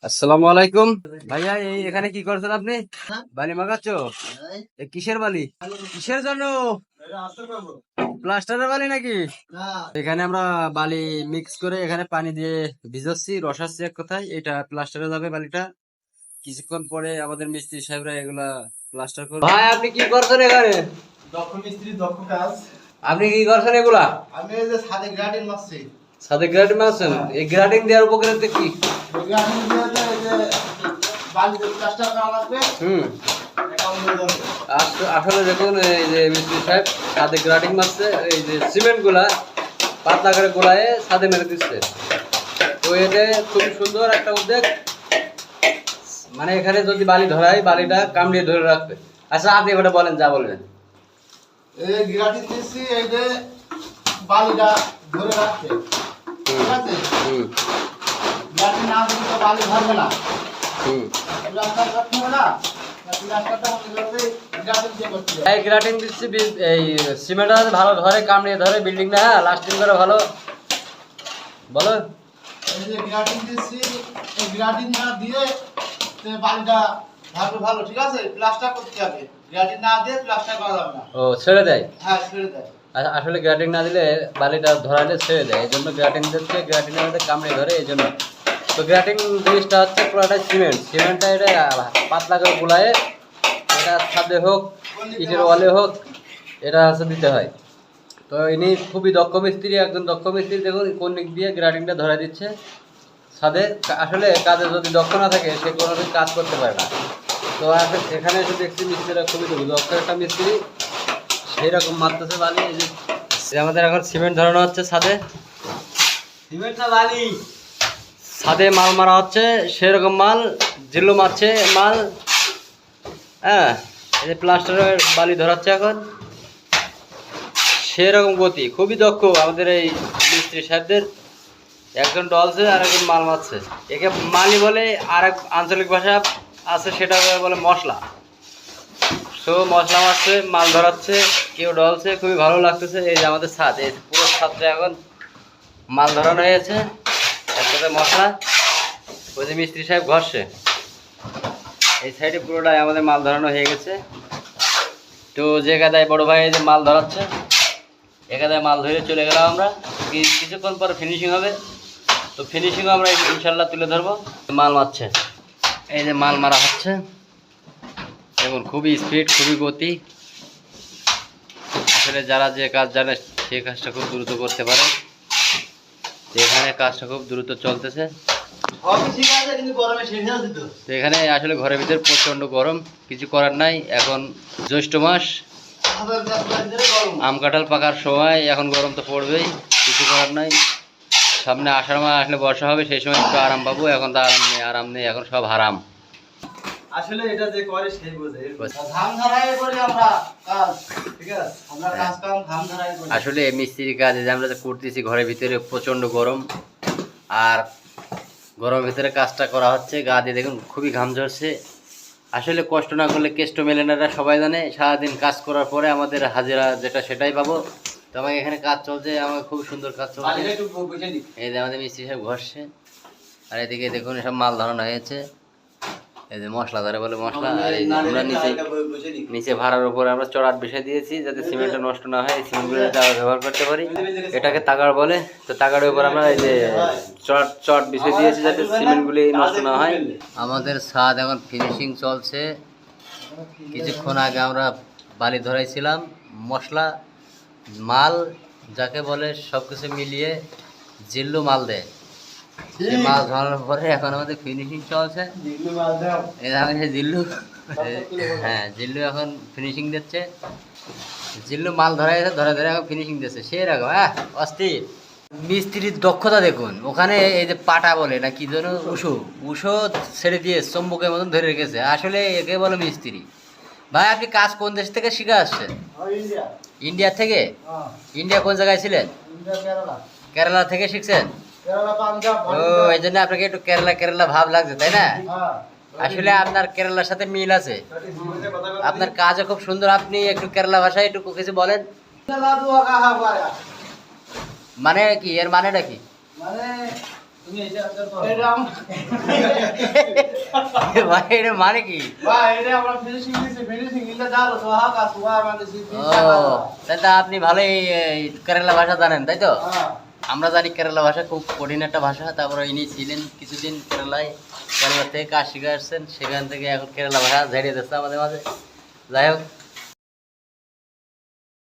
আসসালামু আলাইকুম ভাইয়া, এই এখানে কি করছেন আপনি? বালি মাগাচ্ছ? কিসের বালি? কিসের জন্য? প্লাস্টারের বালি নাকি? এখানে আমরা বালি মিক্স করে এখানে পানি দিয়ে ভিজাচ্ছি, রসাচ্ছি এক কথায়। এটা প্লাস্টারে যাবে বালিটা। কিছুক্ষণ পরে আমাদের মিস্ত্রি সাহেবরা এগুলা প্লাস্টার করবে। ভাই আপনি কি করছেন এখানে? দক্ষ মিস্ত্রি, দক্ষ কাজ। আপনি কি করছেন এগুলা? আমি এই যে ছাদে গ্রাটিং মারছি। সাথে গ্রাটিং মারছেন? এই গ্রাটিং দেওয়ার উপকারিতা কি? গ্রাটিং দিয়ে এই যে বালিতে প্লাস্টার করা লাগবে। এটা অন্য ধরনের। আসলে দেখুন, এই যে মিস্ত্রি সাহেব ছাদে গ্রাটিং মারছে, এই যে সিমেন্ট গুলা পাতলা করে গোলায় ছাদে মেরে দিচ্ছে। তো এটা খুবই সুন্দর একটা উদ্যোগ। মানে এখানে যদি বালি ধরায়, বালিটা কামড়িয়ে ধরে রাখবে। আচ্ছা আপনি এবারে বলেন, যা বলবেন। এই গ্রাটিং দিচ্ছি এই যে বালিটা ধরে রাখতে। ঠিক আছে? গ্রাটিং না দিলে তো বালি ধরবে না। প্লাস্টার করতে হবে না। প্লাস্টারটা মনে করবে গ্রাটিং দিয়ে করতে হবে। এই গ্রাটিং দিচ্ছি, এই সিমেন্টটা ভালো ধরে, কামড়িয়ে ধরে, বিল্ডিংটা হ্যাঁ লাস্টিং করে ভালো। বলো। এই যে গ্রাটিং দিচ্ছি, এই গ্রাটিং না দিয়ে তে বালিটা ধরবে ভালো। ঠিক আছে? প্লাস্টার করতে হবে। গ্রাটিং না দিয়ে প্লাস্টার করা যাবে না। ও ছেড়ে দেয়? হ্যাঁ, ছেড়ে দেয়। আসলে গ্রাটিং না দিলে বালিটা ধরালে ছেড়ে দেয়, এই জন্য গ্রাটিং দিচ্ছে। গ্রাটিংয়ের মধ্যে কামড়ে ধরে, এই জন্য। তো গ্রাটিং জিনিসটা হচ্ছে পুরোটাই সিমেন্টটা এটা পাতলা করে গুলায়, এটা ছাদে হোক ইটের ওয়ালে হোক, এটা হচ্ছে দিতে হয়। তো ইনি খুবই দক্ষ মিস্ত্রি, একজন দক্ষ মিস্ত্রি। দেখুন কোন দিক দিয়ে গ্রাটিংটা ধরা দিচ্ছে ছাদে। আসলে কাজে যদি দক্ষ না থাকে সে কোনোদিন কাজ করতে পারে না। তো এখানে এসে দেখছি মিস্ত্রিরা খুবই দক্ষ একটা মিস্ত্রি, সেই রকম মারতেছে বালি। এই যে আমাদের এখন সিমেন্ট ধরানো হচ্ছে ছাদে। সিমেন্ট না বালি, ছাদে মাল মারা হচ্ছে, সেরকম মাল জিল্লু মারছে মাল। হ্যাঁ, এই যে প্লাস্টারের বালি ধরাচ্ছে এখন, সেরকম গতি। খুবই দক্ষ আমাদের এই মিস্ত্রি সাহেবদের। একজন ডলছে আর একজন মাল মারছে। একে মালি বলে, আর এক আঞ্চলিক ভাষা আছে সেটা বলে মশলা। তো মশলা মারছে, মাল ধরাচ্ছে, কেউ ডলছে, খুবই ভালো লাগতেছে। এই যে আমাদের ছাদ, এই পুরো ছাদটা এখন মাল ধরানো হয়েছে একসাথে মশলা। ওই যে মিস্ত্রি সাহেব ঘষছে, এই সাইডে পুরোটাই আমাদের মাল ধরানো হয়ে গেছে। তো যে গাদায় বড় ভাই এই যে মাল ধরাচ্ছে, একাদায় মাল ধরে চলে গেলাম আমরা। কিছুক্ষণ পর ফিনিশিং হবে, তো ফিনিশিংও আমরা ইনশাল্লাহ তুলে ধরবো। মাল মারছে, এই যে মাল মারা হচ্ছে এখন, খুবই স্পিড, খুবই গতি। আসলে যারা যে কাজ জানে সেই কাজটা খুব দ্রুত করতে পারে। এখানে কাজটা খুব দ্রুত চলতেছে। তো এখানে আসলে ঘরের ভিতরে প্রচণ্ড গরম, কিছু করার নাই। এখন জ্যৈষ্ঠ মাস, আম কাঁঠাল পাকার সময়, এখন গরম তো পড়বেই, কিছু করার নাই। সামনে আষাঢ় মাস আসলে বর্ষা হবে, সেই সময় একটু আরাম পাবো। এখন তো আরাম নেই, এখন সব হারাম। আসলে এটা যে করে সেই বোঝে। ধান ধারায় করি আমরা কাজ। ঠিক আছে? আমরা কাজ কাম ধান ধারায় করি। আসলে মিস্ত্রির কাজ যে আমরা করতেছি, ঘরের ভিতরে প্রচণ্ড গরম, আর গরমের ভিতরে কাজটা করা হচ্ছে। গা দিয়ে দেখুন খুবই ঘাম ঝরছে। আসলে কষ্ট না করলে কেষ্ট মেলে না, সবাই জানে। সারাদিন কাজ করার পরে আমাদের হাজিরা যেটা সেটাই পাবো। তো আমাকে এখানে কাজ চলছে, আমাকে খুব সুন্দর কাজ চলছে। এই যে আমাদের মিস্ত্রি সাহেব ঘষছে, আর এদিকে দেখুন সব মাল ধরানো হয়েছে। এই যে মশলা ধরে বলে মশলা। আর এই আমরা নিচে ভাড়ার উপরে আমরা চড়াট বিষয় দিয়েছি, যাতে সিমেন্টটা নষ্ট না হয়, সিমেন্টগুলো ব্যবহার করতে পারি। এটাকে তাগাড় বলে। তো তাগাড়ের উপর আমরা এই যে চট বিষয় দিয়েছি, যাতে সিমেন্টগুলি নষ্ট না হয়। আমাদের ছাদ এখন ফিনিশিং চলছে। কিছুক্ষণ আগে আমরা বালি ধরাইছিলাম, মশলা মাল যাকে বলে সব কিছু মিলিয়ে জিল্লু মাল দেয়। মাল ধরানোর পরে এখন আমাদের ফিনিশিং চলছে। জিল্লু, হ্যাঁ জিল্লু এখন ফিনিশিং দিচ্ছে। জিল্লু মাল ধরাইছে, ধরে ধরে এখন ফিনিশিং দিচ্ছে সেরকম। অস্থির মিস্ত্রির দক্ষতা দেখুন। ওখানে এই যে পাটা বলে না কি যেন, উষো ছেড়ে দিয়ে চম্বুকের মতন ধরে রেখেছে। আসলে একে বলে মিস্ত্রি। ভাই আপনি কাজ কোন দেশ থেকে শিখে আসছেন? ইন্ডিয়া থেকে? ইন্ডিয়া কোন জায়গায় ছিলেন? কেরালা থেকে শিখছেন? ও, এই জন্য আপনাকে একটু কেরালা কেরালা ভাব লাগছে, তাই না? আসলে আপনার কেরালার সাথে মিল আছে। আপনার কাজও খুব সুন্দর। আপনি একটু কেরালা ভাষায় একটু কিছু বলেন। মানে কি, এর মানেটা কি? মানে এটা আমরা ভাই এটা মানে কি? ভাই এটা আমরা ফিনিশিং দিছি, ফিনিশিং দিলে যাও তো হাকা সুয়া মানে ও তাই তো আপনি ভালোই এই কেরালা ভাষা জানেন তাই তো? হ্যাঁ আমরা জানি কেরালা ভাষা খুব কঠিন একটা ভাষা। তারপরে ইনি ছিলেন কিছুদিন কেরালায়, কেরালা থেকে কাজ শিখে আসছেন, সেখান থেকে এখন কেরালা ভাষা ঝেড়ে দিচ্ছে আমাদের মাঝে। যাই হোক